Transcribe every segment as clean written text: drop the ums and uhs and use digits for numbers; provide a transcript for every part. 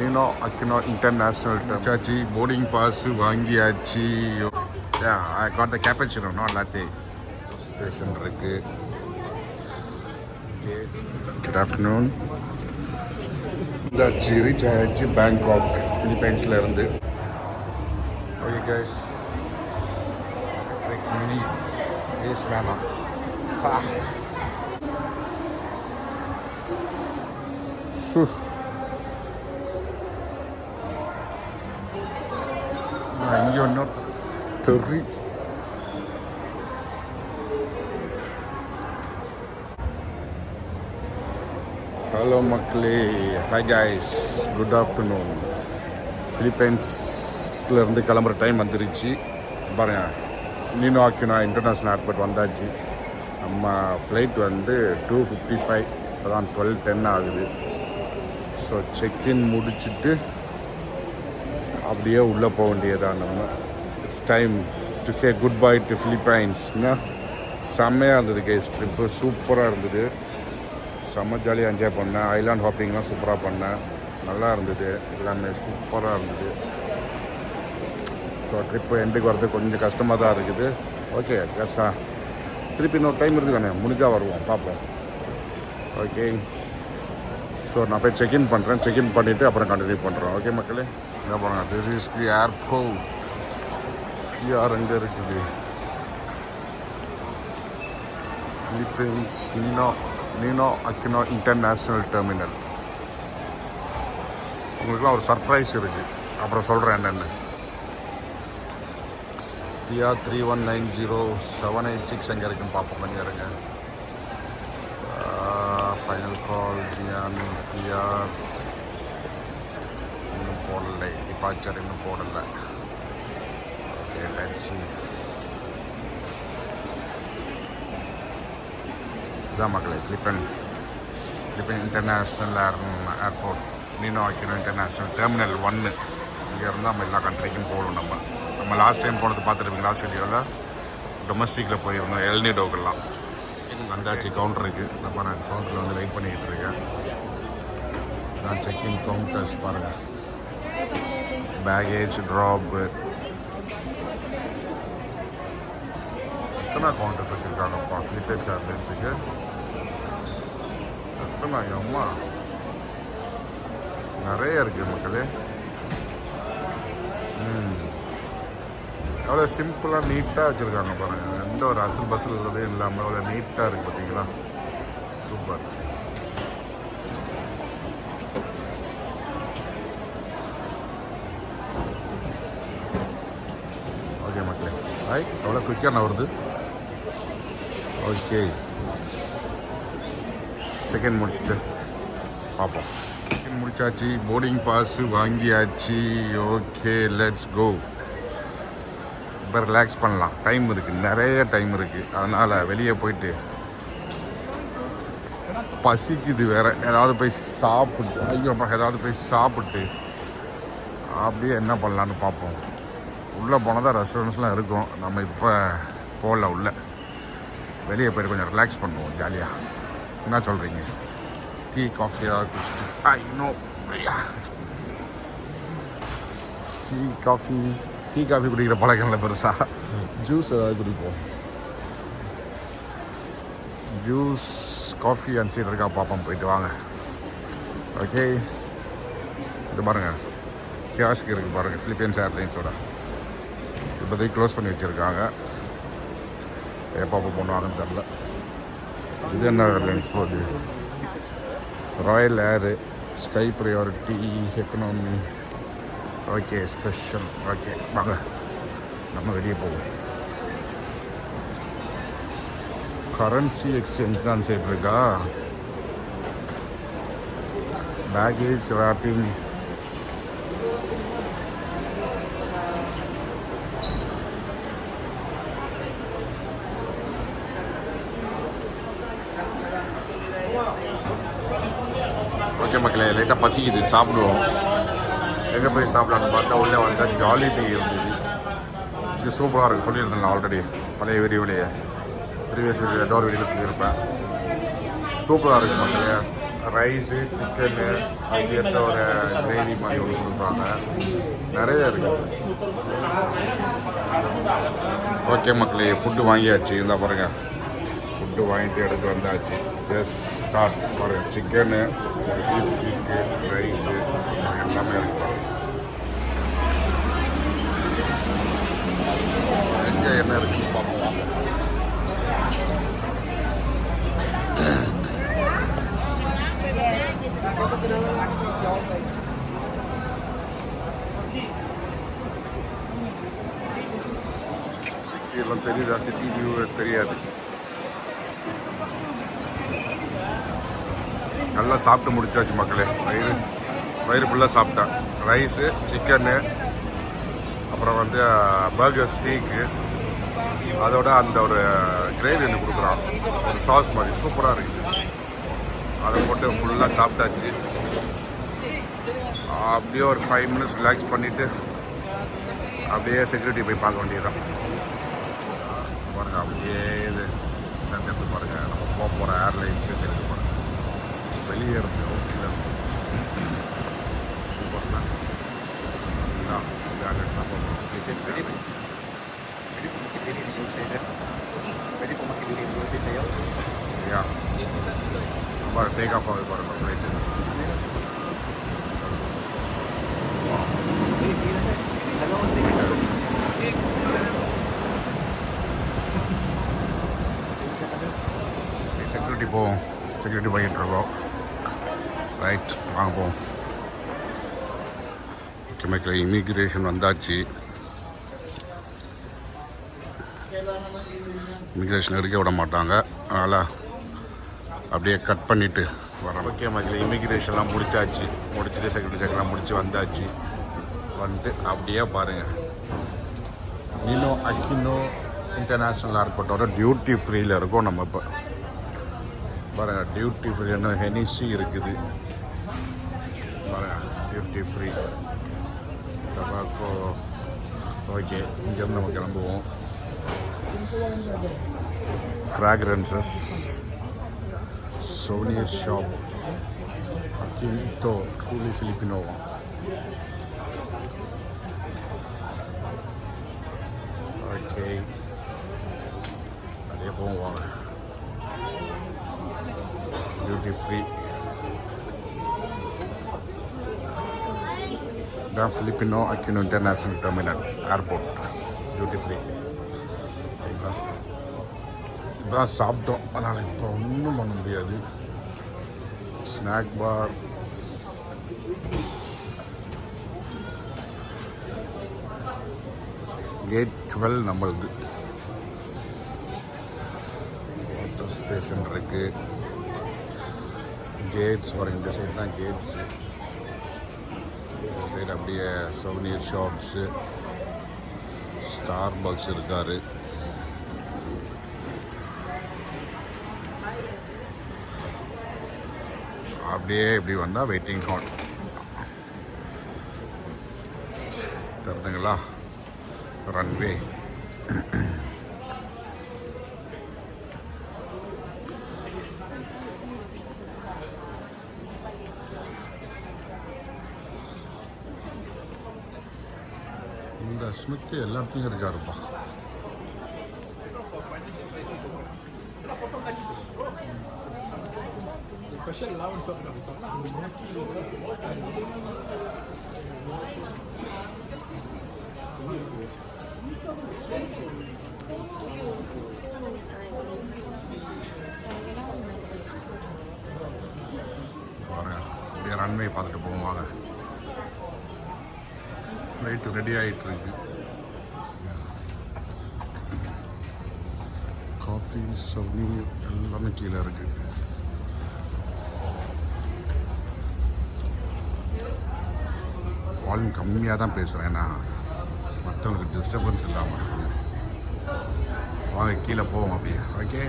Niño Aquino international சாச்சி boarding pass வாங்கியாச்சு. I got the cappuccino latte station இருக்கு. Good afternoon. இந்தாச்சு reach ஆயாச்சு பேங்காக் ஃபிலிப்பைன்ஸில் இருந்து. ஓகே கைஸ், மினி ஏஸ் வேணாம். இங்கே ஒன்றும் தெரி ஹலோ மக்களே, ஹாய் கைஸ், குட் ஆஃப்டர்நூன். ஃபிலிப்பைன்ஸ்லேருந்து கிளம்புற டைம் வந்துருச்சு பாருங்க. நீனோ அக்கினோ இன்டர்நேஷ்னல் ஏர்போர்ட் வந்தாச்சு. நம்ம ஃப்ளைட் வந்து 2:55, இப்போ தான் 12:10 ஆகுது. ஸோ செக்இன் முடிச்சுட்டு அப்படியே உள்ளே போக வேண்டியதான் நம்ம. It's time to say good bye to ஃபிலிப்பைன்ஸ்னா. செம்மையாக இருந்தது கேஸ் ட்ரிப்பு, சூப்பராக இருந்தது. செம்ம ஜாலியாக என்ஜாய் பண்ணேன். ஐலாண்ட் ஹாப்பிங்லாம் சூப்பராக பண்ணேன், நல்லா இருந்தது, எல்லாமே சூப்பராக இருந்தது. ஸோ ட்ரிப்பு எண்டுக்கு வரது கொஞ்சம் கஷ்டமாக தான் இருக்குது. ஓகே கேஸா, திருப்பி இன்னொரு டைம் இருக்குது தானே, முடிஞ்சால் வருவோம், பார்ப்போம். ஓகே, ஸோ நான் போய் செக்இன் பண்ணுறேன். செக்இன் பண்ணிவிட்டு அப்புறம் கண்டினியூ பண்ணுறோம். ஓகே மக்களே, என்ன பண்ணுங்க. This is the airport. யார் அங்கே இருக்குது? Philippines Ninoy Aquino international terminal. உங்களுக்குலாம் ஒரு சர்ப்ரைஸ் இருக்குது, அப்புறம் சொல்கிறேன் என்னென்னு. PR 3190786 எங்கே இருக்குன்னு பார்ப்போம். கொஞ்சம் இருங்க. ஃபைனல் கால் ஜியான் PR இன்னும் போடலை. டிபார்ச்சர் இன்னும் போடலை. Okay, let's see. இதுதான் மக்களே Philippine international airport. Ninoy Aquino international terminal 1. இங்கேருந்து நம்ம எல்லா கண்ட்ரிக்கும் போகணும். நம்ம லாஸ்ட் டைம் போனது பார்த்துருப்பீங்க. லாஸ்ட் வீடியோவில் டொமஸ்டிக்கில் போயிருந்தோம், எல்னிடோக்கெல்லாம். வந்தாச்சு கவுண்டருக்கு. அப்போ நான் கவுண்டரில் வந்து வெயிட் பண்ணிக்கிட்டு இருக்கேன். நான் செக்இன் கவுண்டர்ஸ் பாருங்கள். பேகேஜ் ட்ராப்பு எத்தனை கவுண்டர்ஸ் வச்சுருக்காங்கப்பா ஃபிலிப்பைன்ஸ் ஏர்லைன்ஸுக்கு. எத்தனை அம்மா, நிறைய இருக்குது மக்களே. அவ்வளோ சிம்பிளாக நீட்டாக வச்சுருக்காங்க பாருங்கள். எந்த ஒரு அசல் பசல் இல்லவே இல்லாமல் அவ்வளோ நீட்டாக இருக்குது பார்த்தீங்களா, சூப்பர். ஓகே மக்களே, ஹாய். அவ்வளோ குயிக்காக நான் வருது. ஓகே, செகண்ட் முடிச்சுட்டு பார்ப்போம். செகண்ட் முடிச்சாச்சு, போர்டிங் பாஸ் வாங்கியாச்சு. Okay, let's go. இப்போ ரிலாக்ஸ் பண்ணலாம். டைம் இருக்குது, நிறைய டைம் இருக்குது. அதனால் வெளியே போயிட்டு பசிக்குது வேறு. ஏதாவது போய் சாப்பிட்டு, ஐயோப்பா, ஏதாவது போய் சாப்பிட்டு அப்படியே என்ன பண்ணலான்னு பார்ப்போம். உள்ளே போனால் தான் ரெஸ்டாரண்ட்ஸ்லாம் இருக்கும். நம்ம இப்போ போகல உள்ள. வெளியே போய்ட்டு கொஞ்சம் ரிலாக்ஸ் பண்ணுவோம் ஜாலியாக. என்ன சொல்கிறீங்க? டீ காஃபி ஏதாவது குடிச்சிட்டு இன்னும் டீ காஃபி குடிக்கிற பழக்கம் இல்லை பெருசாக. ஜூஸ் ஏதாவது குடிப்போம். ஜூஸ் காஃபி அனுப்பிச்சிட்டு இருக்கா பார்ப்போம், போயிட்டு வாங்க. ஓகே, இது பாருங்கள், கியாஸ்க்கு இருக்குது பாருங்கள். ஃபிலிப்பைன்ஸ் ஏர்லைன்ஸோட இப்போதைக்கு க்ளோஸ் பண்ணி வச்சுருக்காங்க. எப்போ பண்ணுவாங்கன்னு தெரில. இது என்ன ஏர்லைன்ஸ் போகுது? Royal air, sky priority, economy. Okay, special. Okay, வாங்க நம்ம வெளியே போவோம். கரன்சி எக்ஸ்சேஞ்ச் தான் சைட் இருக்கா. Baggage wrapping. ஓகே மக்களே, லைட்டாக பசிக்குது, சாப்பிடுவோம். எங்கே போய் சாப்பிடலான்னு பார்த்தா உள்ளே வந்தால் ஜாலிபி இருந்தது. இது சூப்பராக இருக்குது, சொல்லியிருந்தேன் நான் ஆல்ரெடி பழைய வீடியோவிலேயே. ப்ரீவியஸ் வீடியோ ஏதோ ஒரு வீடியோ சொல்லியிருப்பேன். சூப்பராக இருக்குது மக்களே. ரைஸு சிக்கனு அதுக்கேற்ற ஒரு கிரேவி மாதிரி ஒன்று கொடுப்பாங்க. நிறைய இருக்குது. ஓகே மக்களே, ஃபுட்டு வாங்கியாச்சு. இந்த பாருங்க, ஃபுட்டு வாங்கிட்டு எடுத்து வந்தாச்சு. ஜஸ்ட் ஸ்டார்ட் பாருங்கள். சிக்கனு, பீஃப் ஸ்டீக்கு, ரைஸு எல்லாமே இருக்கு பாருங்கள். எங்கே என்ன இருக்குன்னு பார்ப்போம் வாங்க. சிட்டி எல்லாம் தெரியுதா? சிட்டி வியூ தெரியாது. நல்லா சாப்பிட்டு முடிச்சாச்சு மக்களே. வயிறு ஃபுல்லாக சாப்பிட்டேன். ரைஸு, சிக்கனு, அப்புறம் வந்து பர்கர் ஸ்டீக்கு, அதோட அந்த ஒரு கிரேவி ஒன்று கொடுக்குறான், ஒரு சாஸ் மாதிரி சூப்பராக இருக்குது. அதை போட்டு ஃபுல்லாக சாப்பிட்டாச்சு. அப்படியே ஒரு 5 மினிட்ஸ் ரிலாக்ஸ் பண்ணிவிட்டு அப்படியே செக்யூரிட்டி போய் பார்க்க வேண்டியதுதான். பாருங்கள், அப்படியே இது எப்படி பாருங்கள், நம்ம போக போகிற ஏர்லைன்ஸு தெரிஞ்சு பாருங்கள். வெளியே இருந்து ஓகே சூப்பர் தான். டேக் ஆஃப் ஆகுது பாருங்கள் ஃப்ளைட்டு. செக்யூரிட்டி போவோம். செக்யூரிட்டி போய்கிட்டு இருக்கோம். ரைட், வாங்க போவோம். ஓகே மக்களே, இமிக்ரேஷன் வந்தாச்சு. இமிக்ரேஷன் எடுக்க விட மாட்டாங்க, அதனால் அப்படியே கட் பண்ணிவிட்டு வரோம். ஓகே மக்களே, இமிக்ரேஷன்லாம் முடிச்சாச்சு. முடிச்சுட்டு செக்யூரிட்டி செக்லாம் முடிச்சு வந்தாச்சு. வந்துட்டு அப்படியே பாருங்கள், நீனோ அக்கினோ இன்டர்நேஷ்னல் ஏர்போர்ட்டோட டியூட்டி ஃப்ரீயில் இருக்கோம் நம்ம. இப்போ பாருங்கள், டியூட்டி ஃப்ரீன்னு ஹெனிசி இருக்குது பாருங்கள். Duty free டபாக்கோ. ஓகே, இங்கேருந்து நம்ம கிளம்புவோம். ஃப்ராக்ரன்சஸ், சோனியர் ஷாப், அக்கின்டோ, கூலி ஃபிலிப்பினோவா. ஓகே, அதே போவோம். டியூட்டி ஃப்ரீ தான் Filipino Aquino international terminal airport. Duty free சரிங்களா. இப்போதான் சாப்பிட்டோம், அதனால் இப்போ ஒன்றும் பண்ண முடியாது. ஸ்நாக் பார், கேட் 12 நம்மளுது. வாட்டர் ஸ்டேஷன் இருக்குது. கேட்ஸ் வரும், இந்த சைடு தான் கேட்ஸு. இந்த சைடு அப்படியே சோனியர் ஷாப்ஸு, ஸ்டார் பக்ஸ் இருக்காரு. அப்படியே இப்படி வந்தால் வெயிட்டிங் ஹால் தருதுங்களா. ரன்வே இந்த ஸ்மித் எல்லாத்தையும் இருக்காருப்பா. ஸ்பெஷல் லெவல் ஷாப் அப்படியே ரன்வே பார்த்துட்டு போவோம் வாங்க. ஃப்ளைட்டு ரெடி ஆகிட்டு இருக்கு. காஃபி, சவுனி எல்லாமே கீழே இருக்கு. வால்யூம் கம்மியாக தான் பேசுகிறேன், ஏன்னா மற்றவங்களுக்கு டிஸ்டர்பன்ஸ் இல்லாமல் இருக்கணும். வாங்க கீழே போவோம் அப்படியே. Okay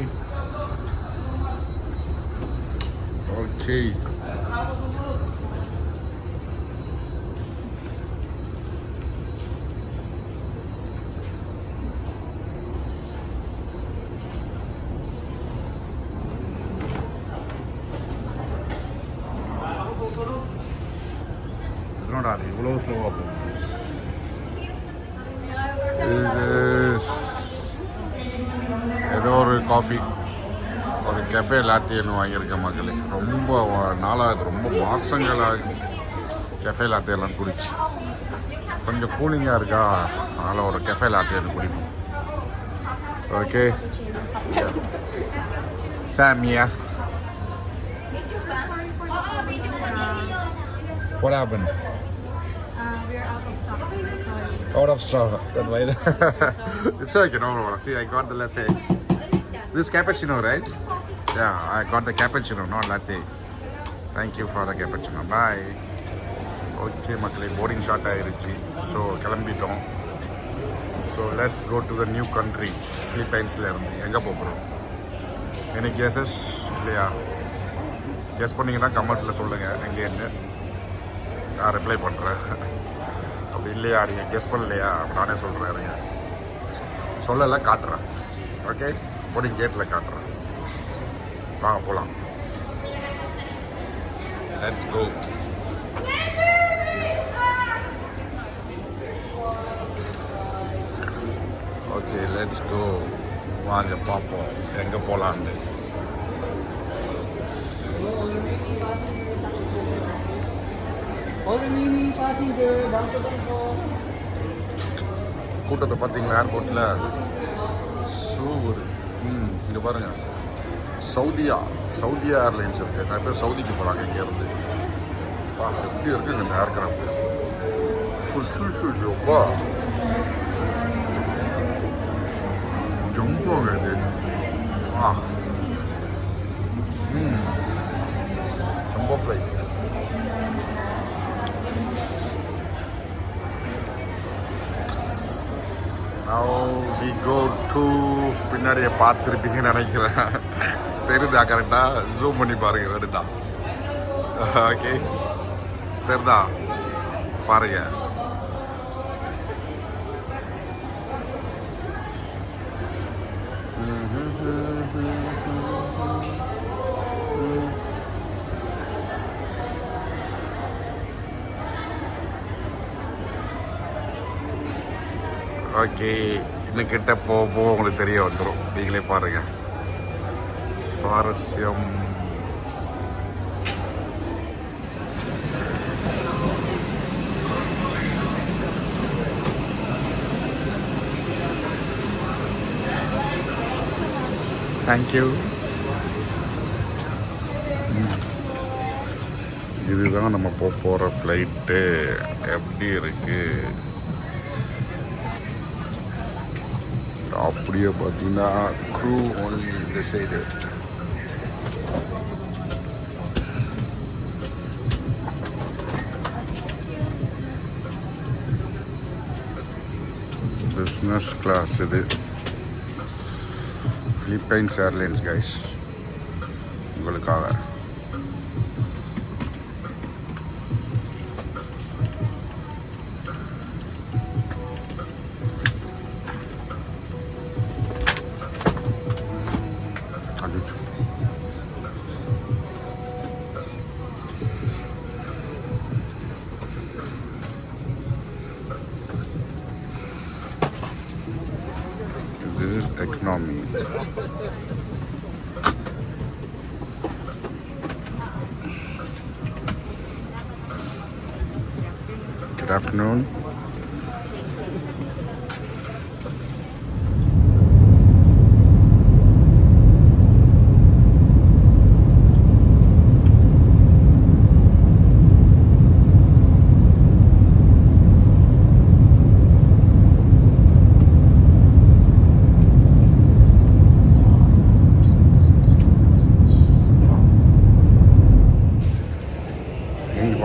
okay. அது இவ்வளோ ஸ்லோவாக போகும். ஏதோ ஒரு காஃபி, ஒரு கெஃபே லாத்தின்னு வாங்கியிருக்கேன் மக்களே. ரொம்ப நாளாகுது, ரொம்ப மாதங்களாக கெஃபே லாத்தியெல்லாம் குடிச்சு. கொஞ்சம் கூலிங்காக இருக்கா, அதனால் ஒரு கெஃபே லாத்தியன்னு குடிப்போம். Okay Samiya, what happened? We're out of stock, sir. Sorry. Out of stock. That's why. It's okay, no problem. See, I got the latte. This cappuccino, right? Yeah, I got the cappuccino, not latte. Thank you for the cappuccino. Bye. Okay மக்களே, boarding short ஆகிருச்சு. So கிளம்பிட்டோம். So let's go to the new country. ஃபிலிப்பைன்ஸில் இருந்து எங்கே போகிறோம்? எனக்கு guesses இல்லையா? Guess பண்ணிங்கன்னா கமெண்ட்டில் சொல்லுங்கள் எங்கேன்னு. நான் ரிப்ளை பண்ணுறேன். அப்படி இல்லையா, நீங்கள் கெஸ் பண்ணலையா, நானே சொல்கிறேன். இருங்க, சொல்லலை, காட்டுறேன். ஓகே, போர்டிங் கேட்டில் காட்டுறேன். வாங்க போகலாம். Let's go. Okay, let's go. வாங்க பார்ப்போம் எங்கே போகலான்னு. கூட்டத்தை பார்த்தீங்களா ஏர்போர்ட்டில்? சூப்பர். இங்கே பாருங்கள், சவுதியா ஏர்லைன்ஸ் இருக்குது. நிறைய பேர் சவுதிக்கு போகிறாங்க இங்கேருந்து. எப்படி இருக்குங்க இந்த ஏர்கிராஃப்ட்? ரொம்ப ஜம்போங்க இது. Jumbo flight. Now we go to, பின்னாடியே பார்த்துருப்பீங்கன்னு நினைக்கிறேன். தெரியுதா? கரெக்டாக ஜூம் பண்ணி பாருங்க. தெரியுதா? ஓகே, தெரியுதா? பாருங்க. ஓகே, இன்னும் கிட்ட போக உங்களுக்கு தெரிய வந்துடும். நீங்களே பாருங்க. சுவாரஸ்யம். தேங்க்யூ. இதுதான் நம்ம போகிற ஃப்ளைட்டு. எப்படி இருக்கு அப்படியே பார்த்தீங்கன்னா, க்ரூ ஒன்லி இந்த சைடு. பிஸ்னஸ் கிளாஸ் இது. ஃபிலிப்பைன்ஸ் ஏர்லைன்ஸ் கைஸ், உங்களுக்காக. This is economy. Good afternoon.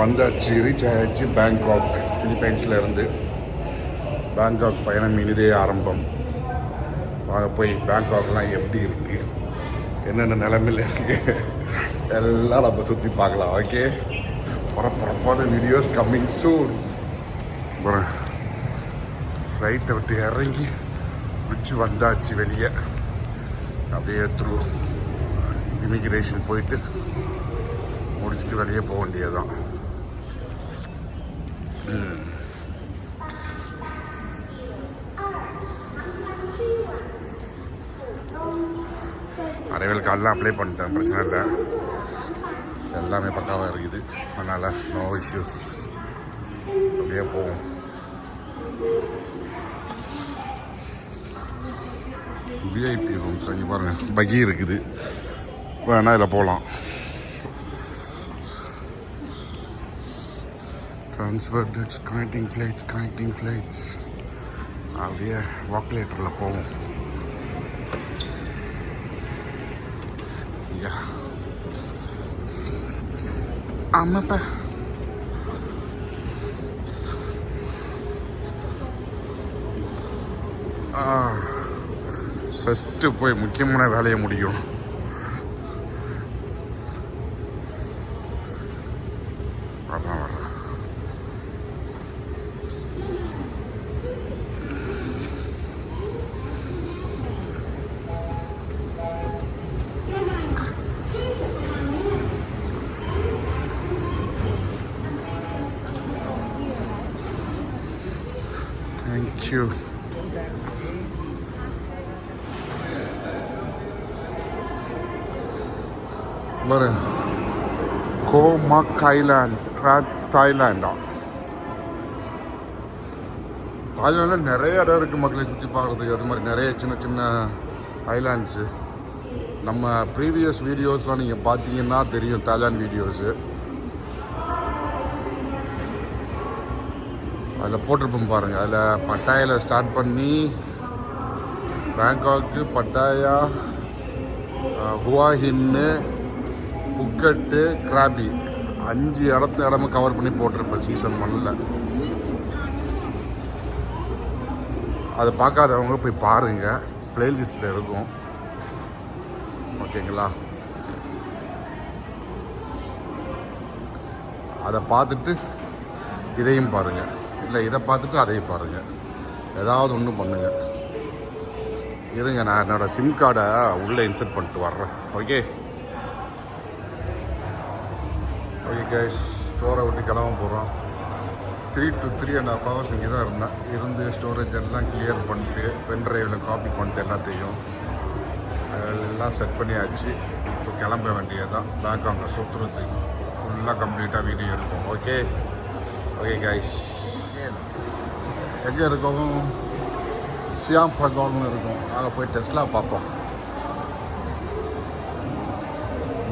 வந்தாச்சு, ரீச் ஆயாச்சு பேங்காக். ஃபிலிப்பைன்ஸில் இருந்து பேங்காக் பயணம் இனிதே ஆரம்பம். வாங்க போய் பேங்காக்லாம் எப்படி இருக்குது, என்னென்ன நிலைமையில் இருக்குது எல்லாம் நம்ம சுற்றி பார்க்கலாம். ஓகே, பரபரப்பான வீடியோஸ் கம்மிங் சூன். ஃப்ளைட்டை விட்டு இறங்கி பிடிச்சி வந்தாச்சு வெளியே. அப்படியே த்ரூ இமிக்ரேஷன் போயிட்டு முடிச்சுட்டு வெளியே போக வேண்டியதுதான். அரைவேல் கார்டெலாம் அப்ளை பண்ணிட்டேன், பிரச்சனை இல்லை. எல்லாமே பக்காவாக இருக்குது, அதனால் நோ இஷ்யூஸ். அப்படியே போவோம். விஐபி ரூம்ஸ் இங்கே பாருங்கள், பகி இருக்குது, வேணால் இதில் போகலாம். ட்ரான்ஸ்ஃபர் டெக்ஸ், கனெக்டிங் ஃப்ளைட்ஸ். அப்படியே வாக்லேட்டரில் போவோம். யா ஆமாப்பா. ஃபஸ்ட்டு போய் முக்கியமான வேலையை முடியும். அதான் வர்றேன். தேங்க்யூ. பாரு, கோமாக் ஐலாண்ட், தாய்லாண்டா. தாய்லாண்டில் நிறைய இடம் இருக்குது மக்களை சுற்றி பார்க்குறதுக்கு. அது மாதிரி நிறைய சின்ன சின்ன ஐலாண்ட்ஸு. நம்ம ப்ரீவியஸ் வீடியோஸ்லாம் நீங்கள் பார்த்தீங்கன்னா தெரியும், தாய்லாண்ட் வீடியோஸு. அதில் போட்டிருப்போம் பாருங்கள். அதில் பட்டாயாவில் ஸ்டார்ட் பண்ணி பேங்காக்கு, பட்டாயா, ஹுவாஹின்னு, புக்கெட்டு, கிராபி 5 இடமும் கவர் பண்ணி போட்டிருப்பேன் சீசன் 1. அதை பார்க்காதவங்க போய் பாருங்கள், பிளேலிஸ்ட்டில் இருக்கும். ஓகேங்களா? அதை பார்த்துட்டு இதையும் பாருங்கள், இல்லை இதை பார்த்துட்டு அதையும் பாருங்கள். ஏதாவது ஒன்று பண்ணுங்கள். இருங்க, நான் என்னோடய சிம் கார்டை உள்ளே இன்சர்ட் பண்ணிட்டு வர்றேன். ஓகே கைஸ், ஸ்டோரை விட்டு கிளம்ப போகிறோம். 3 to 3.5 hours இங்கே தான் இருந்தேன். இருந்து ஸ்டோரேஜ் எல்லாம் கிளியர் பண்ணிட்டு, பென் ட்ரைவில் காப்பி பண்ணிட்டு எல்லாத்தையும் எல்லாம் செட் பண்ணியாச்சு. இப்போ கிளம்ப வேண்டியதுதான். பேங்காங்கில் சுற்றுறதுக்கு ஃபுல்லாக கம்ப்ளீட்டாக வீடியோ எடுப்போம். ஓகே கைஸ், எங்கே இருக்கோம்? சியாம் பகோல்னு இருக்கும். நாங்கள் போய் டெஸ்லா பார்ப்போம்.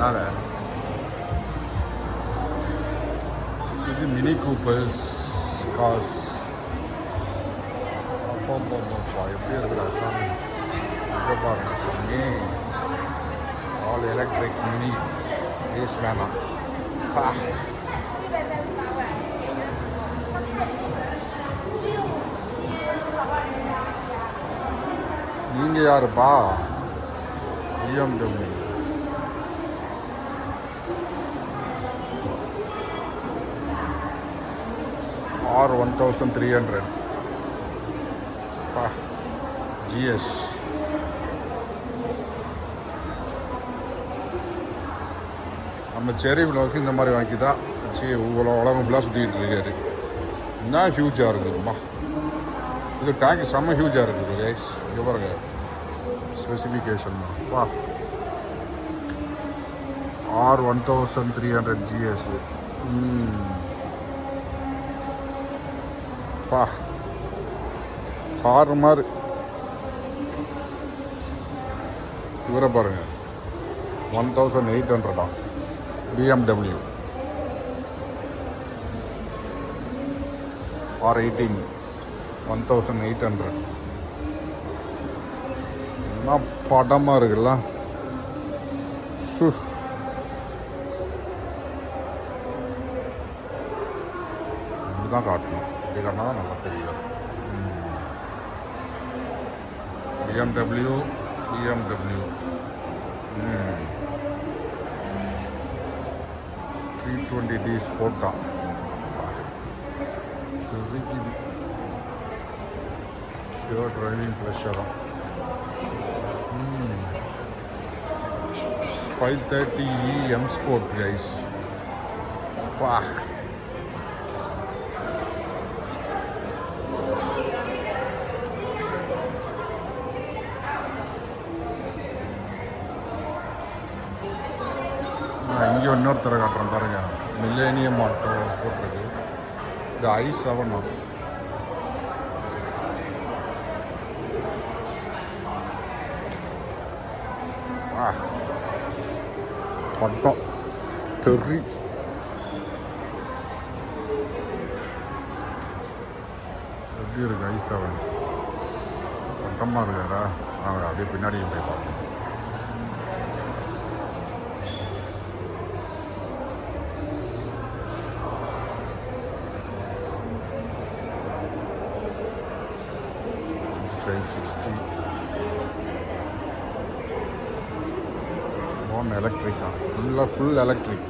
நாங்கள் இது மினி கூப்பர்ஸ் காஸ். அப்பா எப்படி இருக்குடா சாமி, இங்கே பாருங்க சாமி. ஆல் எலக்ட்ரிக் மினி ஏஸ் வேணாம். நீங்கள் யாருப்பா? BMW R1300 GS. நம்ம செரி விலாக்கு இந்த மாதிரி வாங்கி தான் உலகம் ஃபுல்லாக சுற்றிக்கிட்டு இருக்காரு. என்ன ஹியூஜாக இருக்குதுப்பா இது. டேங்க் செம்ம ஹியூஜாக இருக்குது கைஸ். இங்கே பாருங்க ஸ்பெசிஃபிகேஷன் வா. R1300 GS. பா கார் மாதிரி. இவரை பாருங்க 1800 BMW R18 1800. என்ன படமாக இருக்குல்ல. இப்படிதான் காட்டணும். இப்படி காட்டினா தான் நல்லா தெரியும். BMW 320D ஸ்போர்ட்டா தெரியுது. ஷியோர் டிரைவிங் ப்ளஷராக 530E M Sport கைஸ். பா இங்கே இன்னொருத்தரை காட்டுறேன் பாருங்க, மில்லேனியம் ஆட்டோ போட்டிருக்கு. இது i7 பட்டம் தெரி. எப்படி இருக்கு i7? பட்டமாக இருக்காரா? வாங்க அப்படியே பின்னாடி போய் பார்ப்போம். எலக்ட்ரிக்கா? Full electric.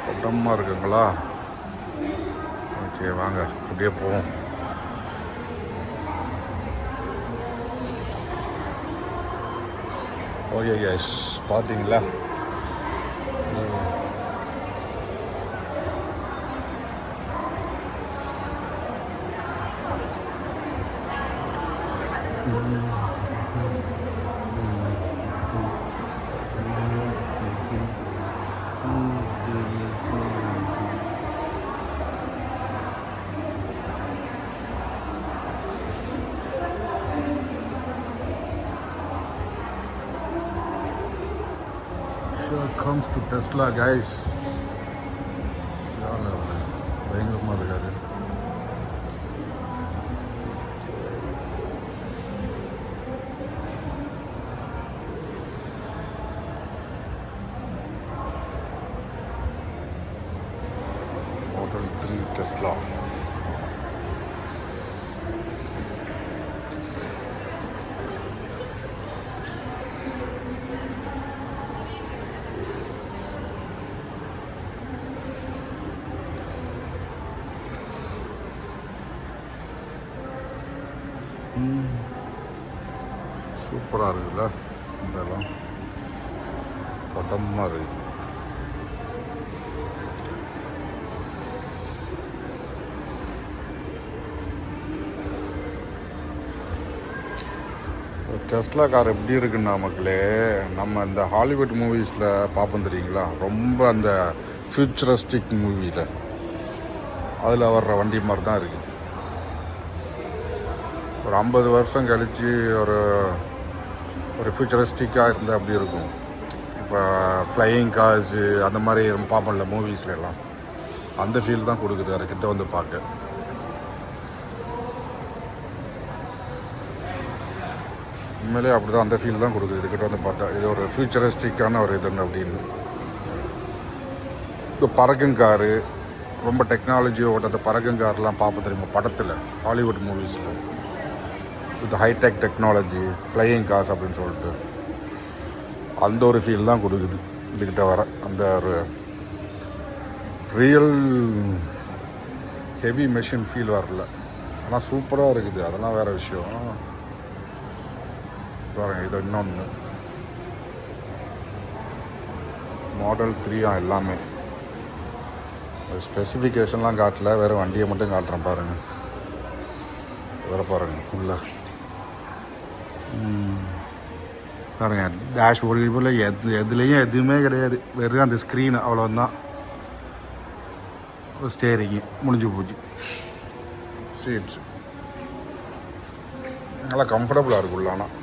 பட்டமாக இருக்குங்களா? ஓகே வாங்க அப்படியே போவோம். ஓகே கைஸ், பார்த்தீங்களா? Here comes to Tesla guys. பயங்கரமாக இருக்காரு. Model 3 Tesla. சூப்பராக இருக்குல்ல? இதெல்லாம் பட்டமாக இருக்குது. டெஸ்லா கார் எப்படி இருக்குன்னா மக்களே, நம்ம இந்த ஹாலிவுட் மூவிஸில் பார்ப்போம் தெரியுங்களா, ரொம்ப அந்த ஃபியூச்சரிஸ்டிக் மூவியில் அதில் வர்ற வண்டி மாதிரி தான் இருக்குது. ஒரு 50 வருஷம் கழித்து ஒரு ஃபியூச்சரிஸ்டிக்காக இருந்தால் அப்படி இருக்கும். இப்போ ஃப்ளையிங் கார்ஸு அந்த மாதிரி பார்ப்போம்ல மூவிஸ்லாம், அந்த ஃபீல் தான் கொடுக்குது அதை கிட்ட வந்து பார்க்க. உண்மையிலே அப்படி தான் அந்த ஃபீல் தான் கொடுக்குது இதுக்கிட்ட வந்து பார்த்தா. இது ஒரு ஃபியூச்சரிஸ்டிக்கான ஒரு இதுன்னு அப்படின்னு. இந்த பறக்கும் காரு, ரொம்ப டெக்னாலஜியோட அந்த பறக்கும் கார்லாம் பார்ப்போம் தெரியுமா படத்தில், ஹாலிவுட் மூவிஸில். With high tech technology, flying cars அப்படின்னு சொல்லிட்டு அந்த ஒரு ஃபீல் தான் கொடுக்குது இதுக்கிட்ட வர. அந்த ஒரு ரியல் ஹெவி மெஷின் ஃபீல் வரல. ஆனால் சூப்பராக இருக்குது, அதெல்லாம் வேறு விஷயம். பாருங்க, இது இன்னொன்று மாடல் 3 எல்லாமே. ஸ்பெசிஃபிகேஷன்லாம் காட்டல, வேறு வண்டியை மட்டும் காட்டுறேன் பாருங்கள். வேறு பாருங்கள் உள்ள பாருங்க, டேஷ் போர்டு போல் எதுலேயும் எதுவுமே கிடையாது, வெறும் அந்த ஸ்க்ரீனு அவ்வளோதான். ஸ்டேரிங்கு முடிஞ்சு போச்சு. சீட்ஸ் நல்லா கம்ஃபர்டபுளாக இருக்குல்ல. ஆனால்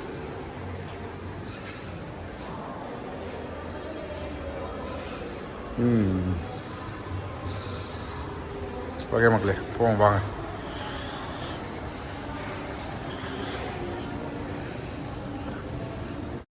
ஓகே மக்களே, போவோம் வாங்க.